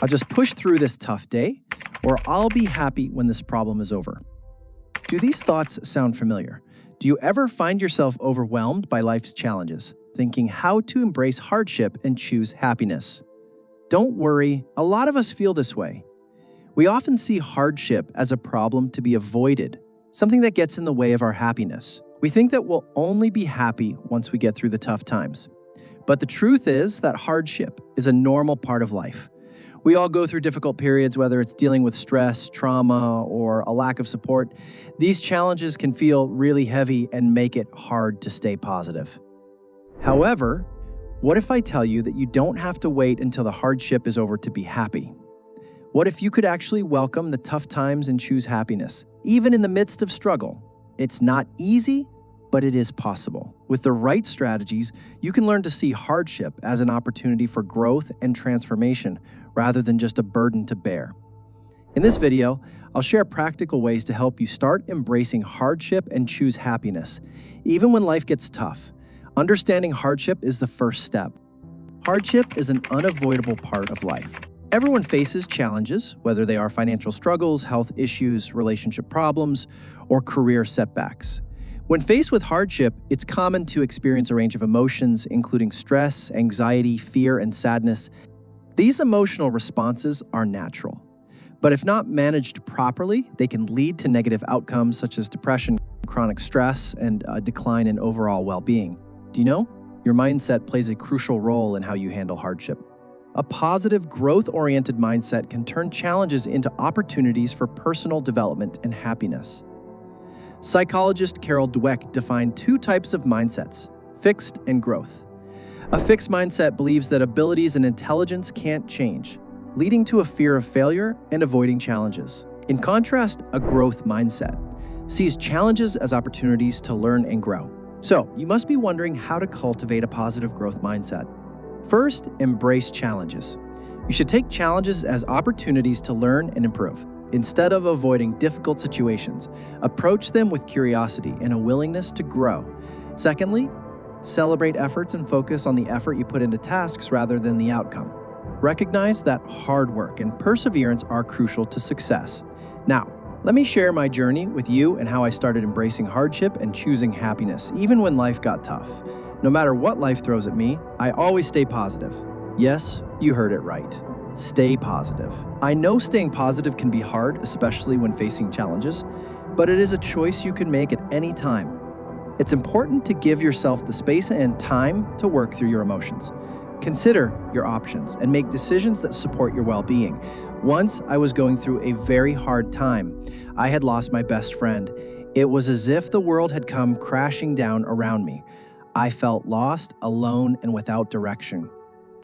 I'll just push through this tough day, or I'll be happy when this problem is over. Do these thoughts sound familiar? Do you ever find yourself overwhelmed by life's challenges, thinking how to embrace hardship and choose happiness? Don't worry, a lot of us feel this way. We often see hardship as a problem to be avoided, something that gets in the way of our happiness. We think that we'll only be happy once we get through the tough times. But the truth is that hardship is a normal part of life. We all go through difficult periods, whether it's dealing with stress, trauma, or a lack of support. These challenges can feel really heavy and make it hard to stay positive. However, what if I tell you that you don't have to wait until the hardship is over to be happy? What if you could actually welcome the tough times and choose happiness, even in the midst of struggle? It's not easy, but it is possible. With the right strategies, you can learn to see hardship as an opportunity for growth and transformation, rather than just a burden to bear. In this video, I'll share practical ways to help you start embracing hardship and choose happiness, even when life gets tough. Understanding hardship is the first step. Hardship is an unavoidable part of life. Everyone faces challenges, whether they are financial struggles, health issues, relationship problems, or career setbacks. When faced with hardship, it's common to experience a range of emotions, including stress, anxiety, fear, and sadness. These emotional responses are natural, but if not managed properly, they can lead to negative outcomes such as depression, chronic stress, and a decline in overall well-being. Do you know? Your mindset plays a crucial role in how you handle hardship. A positive, growth-oriented mindset can turn challenges into opportunities for personal development and happiness. Psychologist Carol Dweck defined two types of mindsets: fixed and growth. A fixed mindset believes that abilities and intelligence can't change, leading to a fear of failure and avoiding challenges. In contrast, a growth mindset sees challenges as opportunities to learn and grow. So, you must be wondering how to cultivate a positive growth mindset. First, embrace challenges. You should take challenges as opportunities to learn and improve. Instead of avoiding difficult situations, approach them with curiosity and a willingness to grow. Secondly, celebrate efforts and focus on the effort you put into tasks rather than the outcome. Recognize that hard work and perseverance are crucial to success. Now, let me share my journey with you and how I started embracing hardship and choosing happiness, even when life got tough. No matter what life throws at me, I always stay positive. Yes, you heard it right. Stay positive. I know staying positive can be hard, especially when facing challenges, but it is a choice you can make at any time. It's important to give yourself the space and time to work through your emotions. Consider your options and make decisions that support your well-being. Once I was going through a very hard time. I had lost my best friend. It was as if the world had come crashing down around me. I felt lost, alone, and without direction.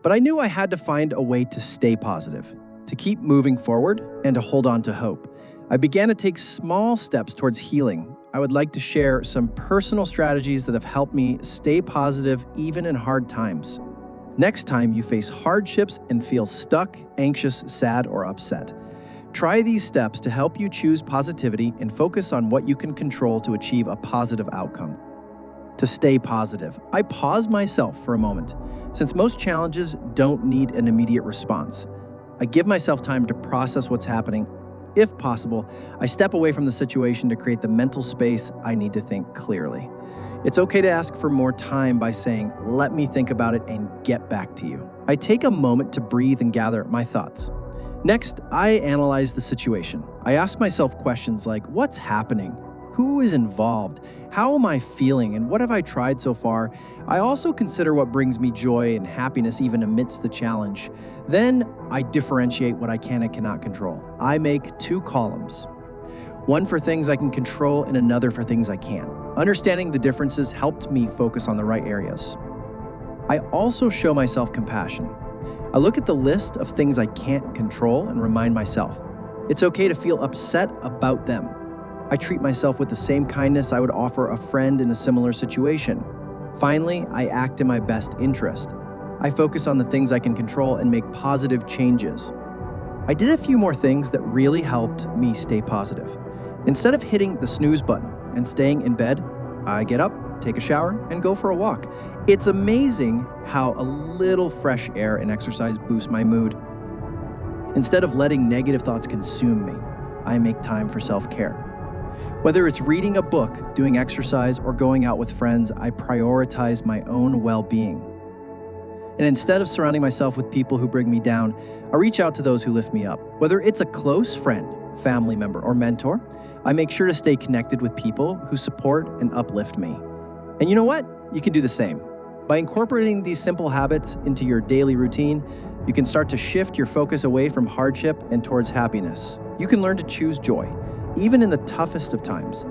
But I knew I had to find a way to stay positive, to keep moving forward, and to hold on to hope. I began to take small steps towards healing. I would like to share some personal strategies that have helped me stay positive even in hard times. Next time you face hardships and feel stuck, anxious, sad, or upset, try these steps to help you choose positivity and focus on what you can control to achieve a positive outcome. To stay positive, I pause myself for a moment. Since most challenges don't need an immediate response, I give myself time to process what's happening. If possible, I step away from the situation to create the mental space I need to think clearly. It's okay to ask for more time by saying, "Let me think about it and get back to you." I take a moment to breathe and gather my thoughts. Next, I analyze the situation. I ask myself questions like, what's happening? Who is involved? How am I feeling? And what have I tried so far? I also consider what brings me joy and happiness even amidst the challenge. Then I differentiate what I can and cannot control. I make two columns. One for things I can control and another for things I can't. Understanding the differences helped me focus on the right areas. I also show myself compassion. I look at the list of things I can't control and remind myself, it's okay to feel upset about them. I treat myself with the same kindness I would offer a friend in a similar situation. Finally, I act in my best interest. I focus on the things I can control and make positive changes. I did a few more things that really helped me stay positive. Instead of hitting the snooze button and staying in bed, I get up, take a shower, and go for a walk. It's amazing how a little fresh air and exercise boost my mood. Instead of letting negative thoughts consume me, I make time for self-care. Whether it's reading a book, doing exercise, or going out with friends, I prioritize my own well-being. And instead of surrounding myself with people who bring me down, I reach out to those who lift me up. Whether it's a close friend, family member, or mentor, I make sure to stay connected with people who support and uplift me. And you know what? You can do the same. By incorporating these simple habits into your daily routine, you can start to shift your focus away from hardship and towards happiness. You can learn to choose joy, even in the toughest of times.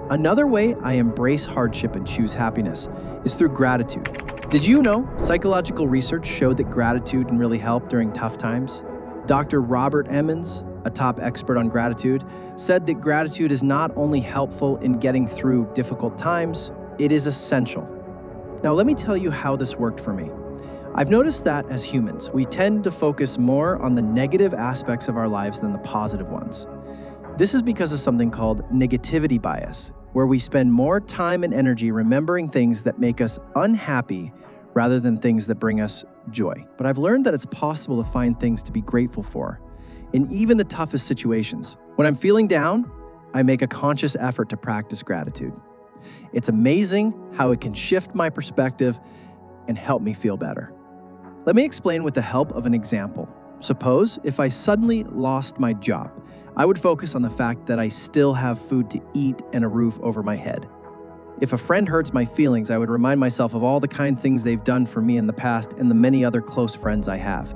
Another way I embrace hardship and choose happiness is through gratitude. Did you know psychological research showed that gratitude can really help during tough times? Dr. Robert Emmons, a top expert on gratitude, said that gratitude is not only helpful in getting through difficult times, it is essential. Now, let me tell you how this worked for me. I've noticed that as humans, we tend to focus more on the negative aspects of our lives than the positive ones. This is because of something called negativity bias, where we spend more time and energy remembering things that make us unhappy rather than things that bring us joy. But I've learned that it's possible to find things to be grateful for in even the toughest situations. When I'm feeling down, I make a conscious effort to practice gratitude. It's amazing how it can shift my perspective and help me feel better. Let me explain with the help of an example. Suppose if I suddenly lost my job, I would focus on the fact that I still have food to eat and a roof over my head. If a friend hurts my feelings, I would remind myself of all the kind things they've done for me in the past and the many other close friends I have.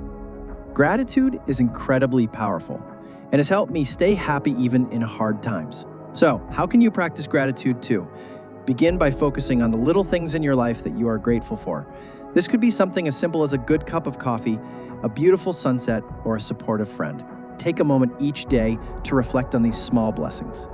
Gratitude is incredibly powerful and has helped me stay happy even in hard times. So, how can you practice gratitude too? Begin by focusing on the little things in your life that you are grateful for. This could be something as simple as a good cup of coffee, a beautiful sunset, or a supportive friend. Take a moment each day to reflect on these small blessings.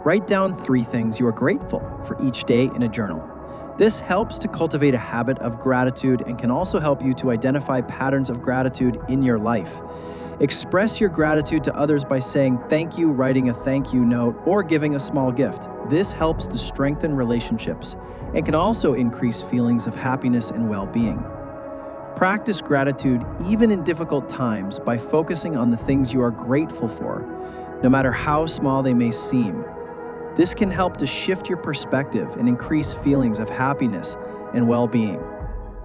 Write down 3 things you are grateful for each day in a journal. This helps to cultivate a habit of gratitude and can also help you to identify patterns of gratitude in your life. Express your gratitude to others by saying thank you, writing a thank you note, or giving a small gift. This helps to strengthen relationships and can also increase feelings of happiness and well-being. Practice gratitude even in difficult times by focusing on the things you are grateful for, no matter how small they may seem. This can help to shift your perspective and increase feelings of happiness and well-being.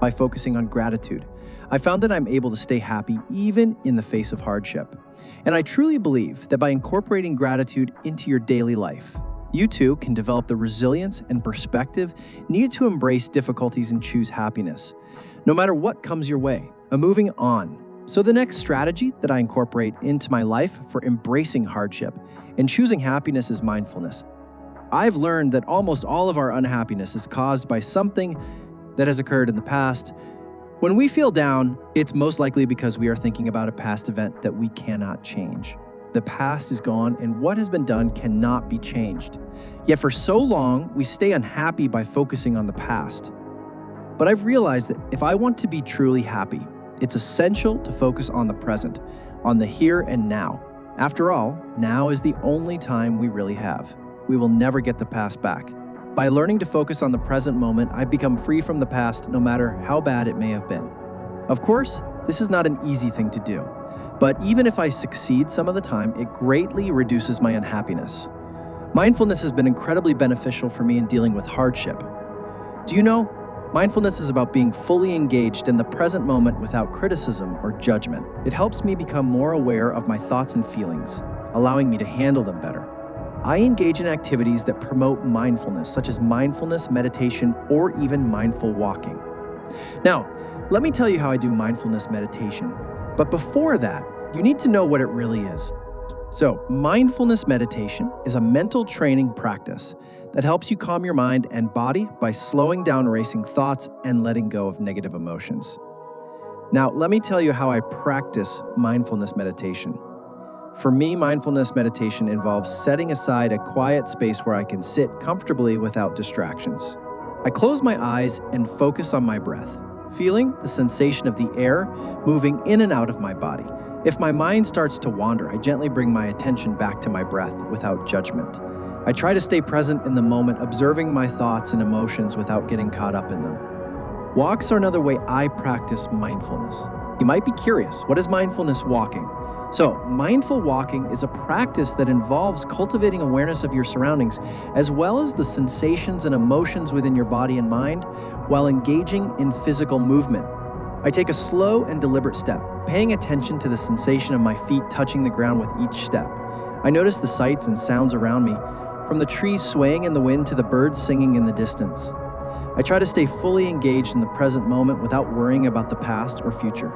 By focusing on gratitude, I found that I'm able to stay happy even in the face of hardship. And I truly believe that by incorporating gratitude into your daily life, you too can develop the resilience and perspective needed to embrace difficulties and choose happiness, no matter what comes your way. Moving on. So the next strategy that I incorporate into my life for embracing hardship and choosing happiness is mindfulness. I've learned that almost all of our unhappiness is caused by something that has occurred in the past. When we feel down, it's most likely because we are thinking about a past event that we cannot change. The past is gone, and what has been done cannot be changed. Yet for so long, we stay unhappy by focusing on the past. But I've realized that if I want to be truly happy, it's essential to focus on the present, on the here and now. After all, now is the only time we really have. We will never get the past back. By learning to focus on the present moment, I've become free from the past, no matter how bad it may have been. Of course, this is not an easy thing to do, but even if I succeed some of the time, it greatly reduces my unhappiness. Mindfulness has been incredibly beneficial for me in dealing with hardship. Do you know, mindfulness is about being fully engaged in the present moment without criticism or judgment. It helps me become more aware of my thoughts and feelings, allowing me to handle them better. I engage in activities that promote mindfulness, such as mindfulness meditation or even mindful walking. Now, let me tell you how I do mindfulness meditation. But before that, you need to know what it really is. So, mindfulness meditation is a mental training practice that helps you calm your mind and body by slowing down racing thoughts and letting go of negative emotions. Now, let me tell you how I practice mindfulness meditation. For me, mindfulness meditation involves setting aside a quiet space where I can sit comfortably without distractions. I close my eyes and focus on my breath, feeling the sensation of the air moving in and out of my body. If my mind starts to wander, I gently bring my attention back to my breath without judgment. I try to stay present in the moment, observing my thoughts and emotions without getting caught up in them. Walks are another way I practice mindfulness. You might be curious, what is mindfulness walking? So, mindful walking is a practice that involves cultivating awareness of your surroundings, as well as the sensations and emotions within your body and mind, while engaging in physical movement. I take a slow and deliberate step, paying attention to the sensation of my feet touching the ground with each step. I notice the sights and sounds around me, from the trees swaying in the wind to the birds singing in the distance. I try to stay fully engaged in the present moment without worrying about the past or future.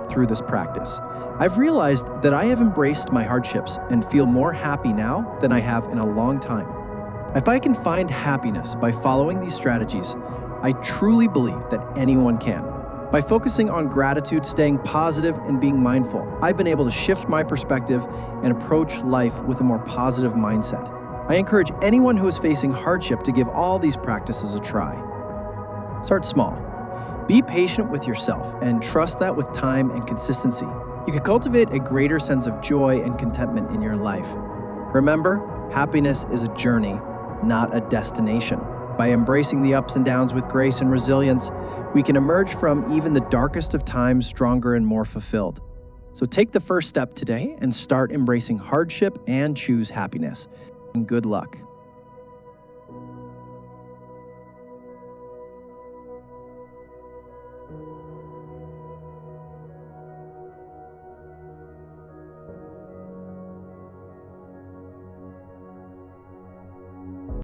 Through this practice, I've realized that I have embraced my hardships and feel more happy now than I have in a long time. If I can find happiness by following these strategies, I truly believe that anyone can. By focusing on gratitude, staying positive, and being mindful, I've been able to shift my perspective and approach life with a more positive mindset. I encourage anyone who is facing hardship to give all these practices a try. Start small. Be patient with yourself and trust that with time and consistency, you can cultivate a greater sense of joy and contentment in your life. Remember, happiness is a journey, not a destination. By embracing the ups and downs with grace and resilience, we can emerge from even the darkest of times stronger and more fulfilled. So take the first step today and start embracing hardship and choose happiness. And good luck.